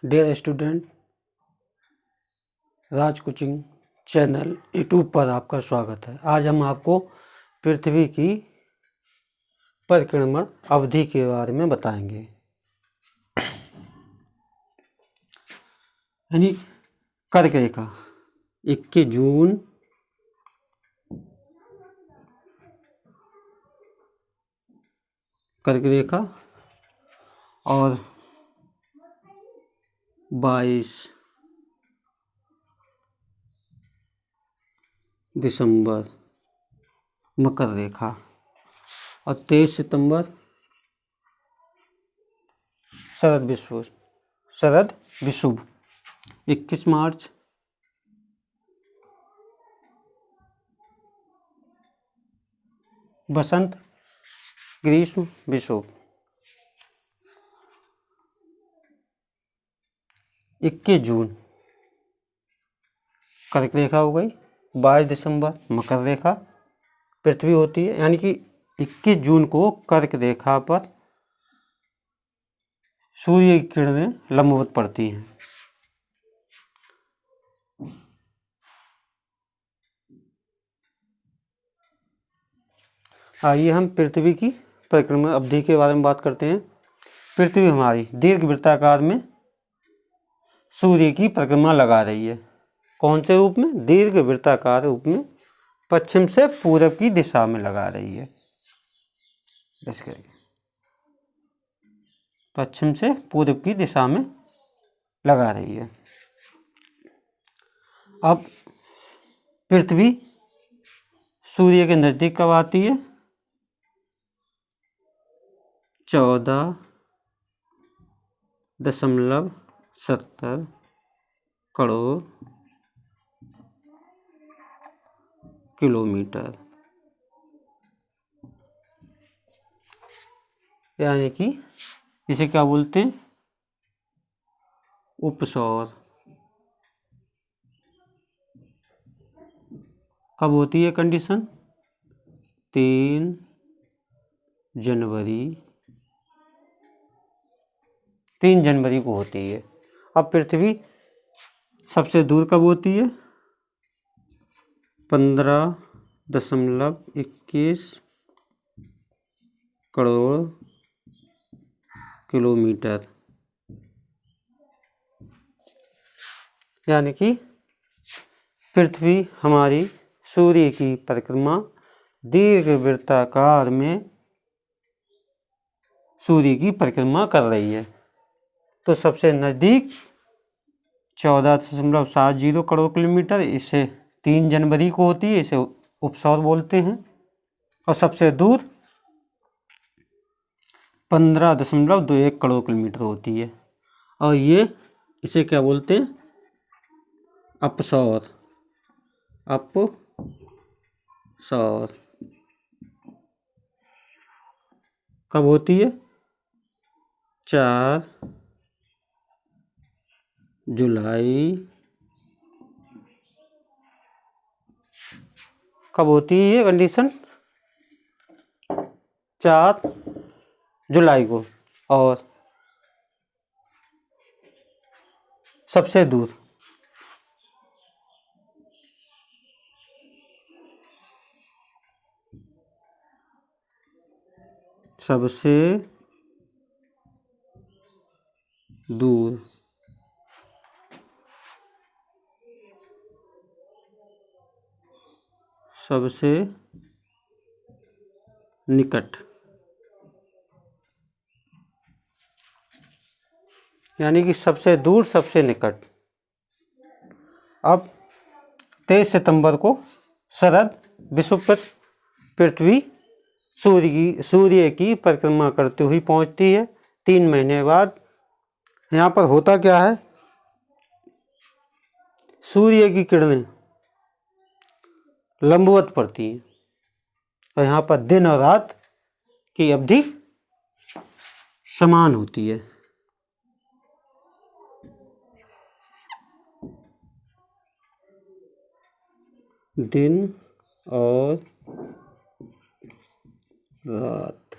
Dear student, राज coaching channel YouTube पर आपका स्वागत है। आज हम आपको पृथ्वी की परिक्रमण अवधि के बारे में बताएंगे। यानी कर्क रेखा 21 जून कर्क रेखा और 22 दिसंबर मकर रेखा और 23 सितंबर शरद विषुव 21 मार्च बसंत ग्रीष्म विषुव 21 जून कर्क रेखा हो गई। 22 दिसंबर मकर रेखा पृथ्वी होती है। यानी कि 21 जून को कर्क रेखा पर सूर्य की किरणें लंबवत पड़ती हैं। आइए हम पृथ्वी की परिक्रमण अवधि के बारे में बात करते हैं। पृथ्वी हमारी दीर्घवृत्ताकार में सूर्य की परिक्रमा लगा रही है। कौन से रूप में? दीर्घवृत्ताकार रूप में पश्चिम से पूरब की दिशा में लगा रही है। इसके पश्चिम से पूरब की दिशा में लगा रही है। अब पृथ्वी सूर्य के नजदीक कब आती है? 14.70 करोड़ किलोमीटर, यानी कि इसे क्या बोलते हैं? उपसौर। कब होती है कंडीशन? 3 जनवरी को होती है। अब पृथ्वी सबसे दूर कब होती है? 15.21 करोड़ किलोमीटर, यानी कि पृथ्वी हमारी सूर्य की परिक्रमा दीर्घवृत्ताकार में सूर्य की परिक्रमा कर रही है। तो सबसे नज़दीक 14.70 करोड़ किलोमीटर, इसे 3 जनवरी को होती है, इसे उपसौर बोलते हैं। और सबसे दूर 15.21 करोड़ किलोमीटर होती है, और ये इसे क्या बोलते हैं? अपसौर। अपसौर कब होती है? 4 जुलाई। कब होती है ये कंडीशन? 4 जुलाई को। और सबसे दूर सबसे दूर सबसे निकट, यानी कि सबसे दूर सबसे निकट। अब 23 सितंबर को शरद विषुव पर पृथ्वी सूर्य की परिक्रमा करते हुए पहुंचती है 3 महीने बाद। यहाँ पर होता क्या है? सूर्य की किरणें लंबवत पड़ती हैं, और यहाँ पर दिन और रात की अवधि समान होती है। दिन और रात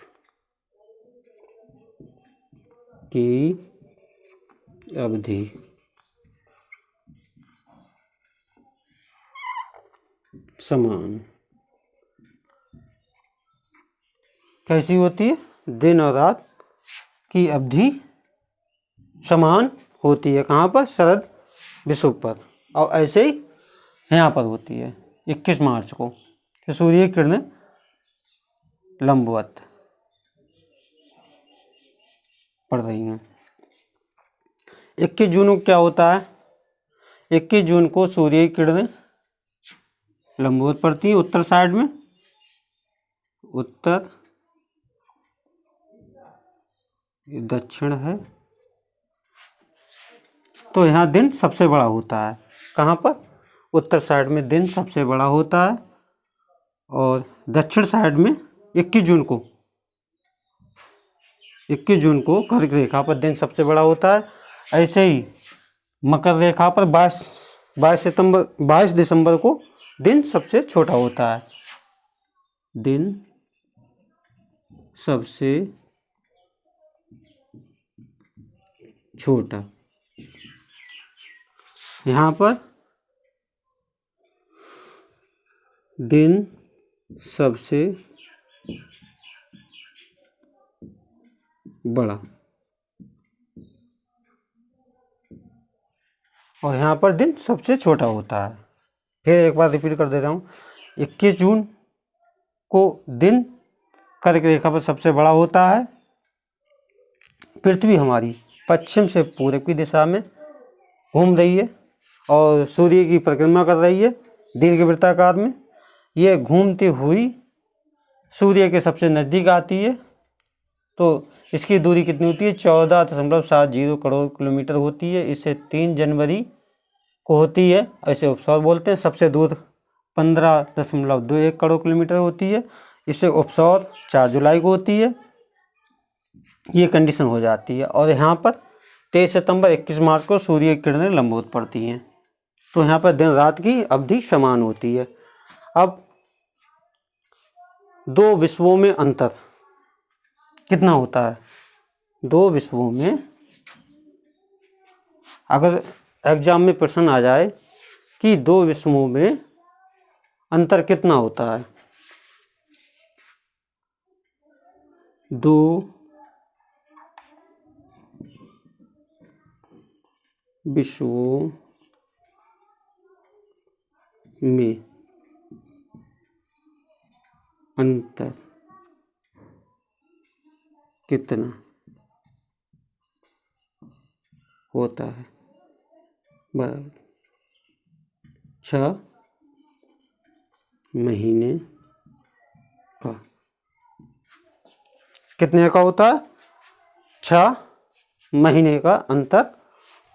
की अवधि समान कैसी होती है? दिन और रात की अवधि समान होती है। कहाँ पर? शरद विषुव पर। और ऐसे ही यहाँ पर होती है 21 मार्च को, कि सूर्य की किरणें लंबवत पड़ रही हैं। 21 जून को क्या होता है? 21 जून को सूर्य की किरणें लंबवत पड़ती हैं उत्तर साइड में, उत्तर, दक्षिण है, तो यहाँ दिन सबसे बड़ा होता है। कहाँ पर? उत्तर साइड में दिन सबसे बड़ा होता है और दक्षिण साइड में 21 जून को 21 जून को कर्क रेखा पर दिन सबसे बड़ा होता है। ऐसे ही मकर रेखा पर 22 दिसंबर को दिन सबसे छोटा होता है। दिन सबसे छोटा। यहाँ पर दिन सबसे बड़ा और यहाँ पर दिन सबसे छोटा होता है। फिर एक बार रिपीट कर दे रहा हूँ, 21 जून को दिन कर्क रेखा पर सबसे बड़ा होता है। पृथ्वी हमारी पश्चिम से पूर्व की दिशा में घूम रही है और सूर्य की परिक्रमा कर रही है दीर्घवृत्ताकार में। यह घूमती हुई सूर्य के सबसे नज़दीक आती है। तो इसकी दूरी कितनी होती है? 14.70 करोड़ किलोमीटर होती है। इसे 3 जनवरी को होती है, ऐसे उपसौर बोलते हैं। सबसे दूर 15.21 करोड़ किलोमीटर होती है, इसे उपसौर 4 जुलाई को होती है। ये कंडीशन हो जाती है। और यहाँ पर 23 सितंबर 21 मार्च को सूर्य की किरणें लंबवत पड़ती हैं। तो यहाँ पर दिन रात की अवधि समान होती है। अब दो विश्वों में अंतर कितना होता है? दो विश्वों में, अगर एग्जाम में प्रश्न आ जाए कि दो विश्वों में अंतर कितना होता है, दो विश्वों में अंतर कितना होता है? बराबर 6 महीने का। कितने का होता है? 6 महीने का अंतर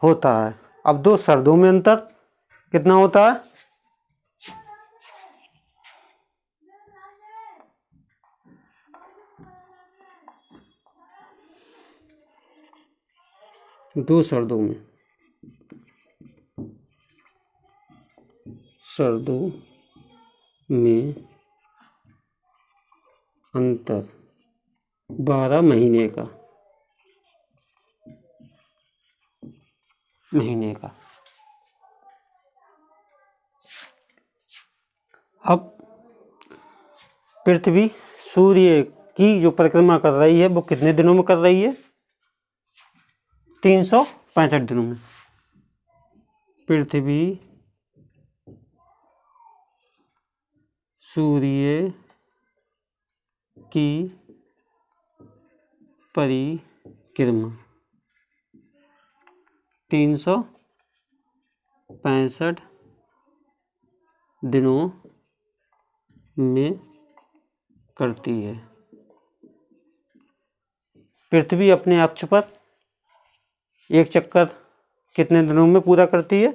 होता है। अब दो सर्दों में अंतर कितना होता है? दो सर्दों में, सर्दों में अंतर 12 महीने का, अब पृथ्वी सूर्य की जो परिक्रमा कर रही है वो कितने दिनों में कर रही है? 365 दिनों में। पृथ्वी सूर्य की परिक्रमा 365 दिनों में करती है। पृथ्वी अपने अक्ष पर एक चक्कर कितने दिनों में पूरा करती है?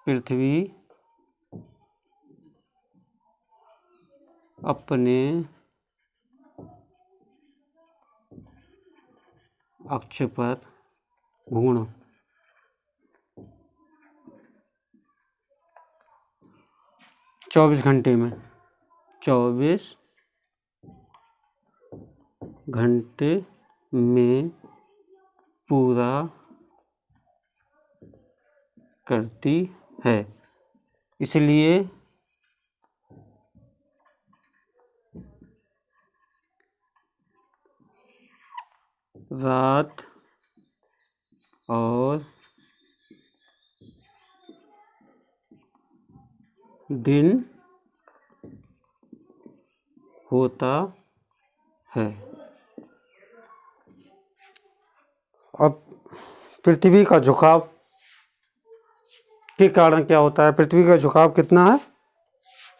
पृथ्वी अपने अक्ष पर घूर्ण 24 घंटे में, 24 घंटे में पूरा करती है। इसलिए रात और दिन होता है। अब पृथ्वी का झुकाव के कारण क्या होता है? पृथ्वी का झुकाव कितना है?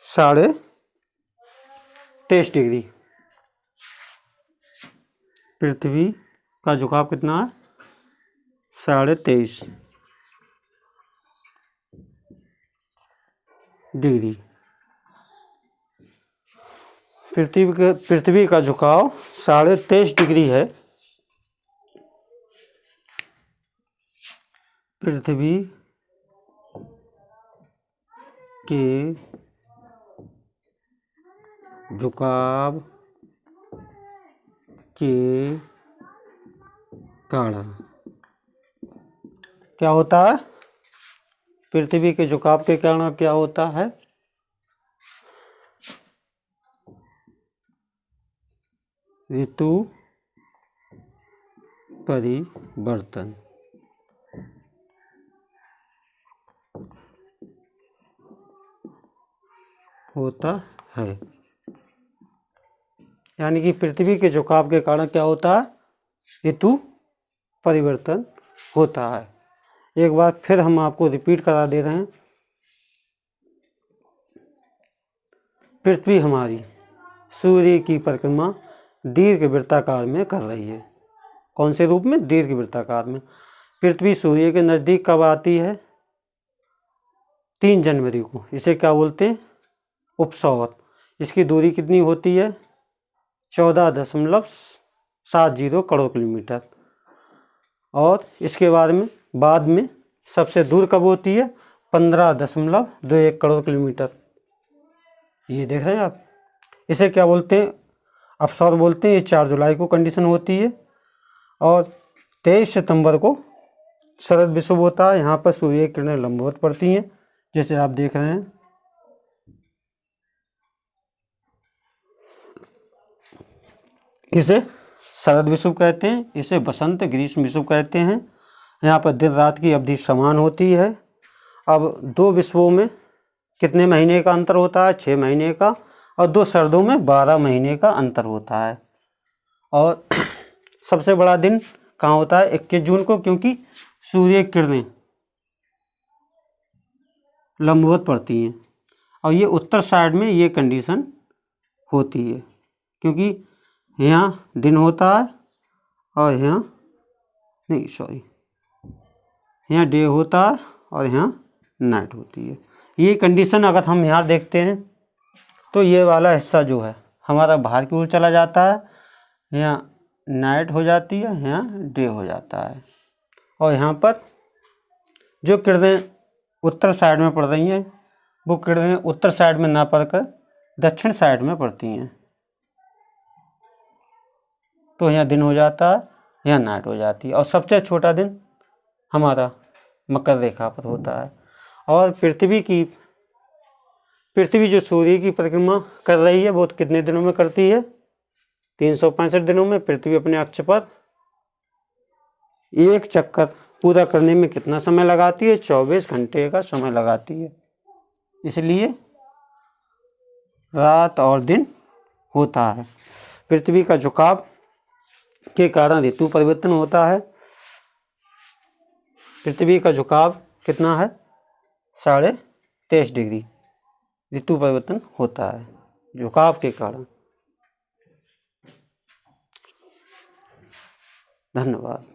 23.5 डिग्री। पृथ्वी का झुकाव कितना है? 23.5 डिग्री। पृथ्वी का झुकाव 23.5 डिग्री है। पृथ्वी के झुकाव के कारण क्या होता है? पृथ्वी के झुकाव के कारण क्या होता है? ऋतु परिवर्तन होता है। यानी कि पृथ्वी के झुकाव के कारण क्या होता है? ऋतु परिवर्तन होता है। एक बार फिर हम आपको रिपीट करा दे रहे हैं। पृथ्वी हमारी सूर्य की परिक्रमा दीर्घ वृत्ताकार में कर रही है। कौन से रूप में? दीर्घ वृत्ताकार में। पृथ्वी सूर्य के नज़दीक कब आती है? 3 जनवरी को। इसे क्या बोलते हैं? उपसौर। इसकी दूरी कितनी होती है? 14.70 करोड़ किलोमीटर। और इसके बाद में सबसे दूर कब होती है? 15.21 करोड़ किलोमीटर। ये देख रहे हैं आप। इसे क्या बोलते हैं? अपसौर बोलते हैं। ये 4 जुलाई को कंडीशन होती है। और 23 सितंबर को शरद विषुव होता है। यहाँ पर सूर्य की किरणें लंबवत पड़ती हैं, जैसे आप देख रहे हैं। इसे शरद विषुव कहते हैं। इसे बसंत ग्रीष्म विषुव कहते हैं। यहाँ पर दिन रात की अवधि समान होती है। अब 2 विषुवों में कितने महीने का अंतर होता है? 6 महीने का। और 2 सर्दों में 12 महीने का अंतर होता है। और सबसे बड़ा दिन कहाँ होता है? 21 जून को, क्योंकि सूर्य की किरणें लंबवत पड़ती हैं। और ये उत्तर साइड में ये कंडीशन होती है, क्योंकि यहाँ दिन होता है और यहाँ यहाँ डे होता है और यहाँ नाइट होती है। ये कंडीशन अगर हम यहाँ देखते हैं तो ये वाला हिस्सा जो है हमारा बाहर की ओर चला जाता है। यहाँ नाइट हो जाती है, यहाँ डे हो जाता है। और यहाँ पर जो किरणें उत्तर साइड में पड़ रही हैं वो किरणें उत्तर साइड में ना पड़कर दक्षिण साइड में पड़ती हैं। तो यहाँ दिन हो जाता है, यहाँ नाइट हो जाती है। और सबसे छोटा दिन हमारा मकर रेखा पर होता है। और पृथ्वी जो सूर्य की परिक्रमा कर रही है वो कितने दिनों में करती है? 365 दिनों में। पृथ्वी अपने अक्ष पर एक चक्कर पूरा करने में कितना समय लगाती है? 24 घंटे का समय लगाती है। इसलिए रात और दिन होता है। पृथ्वी का झुकाव के कारण ऋतु परिवर्तन होता है। पृथ्वी का झुकाव कितना है? 23.5 डिग्री। ऋतु परिवर्तन होता है झुकाव के कारण। धन्यवाद।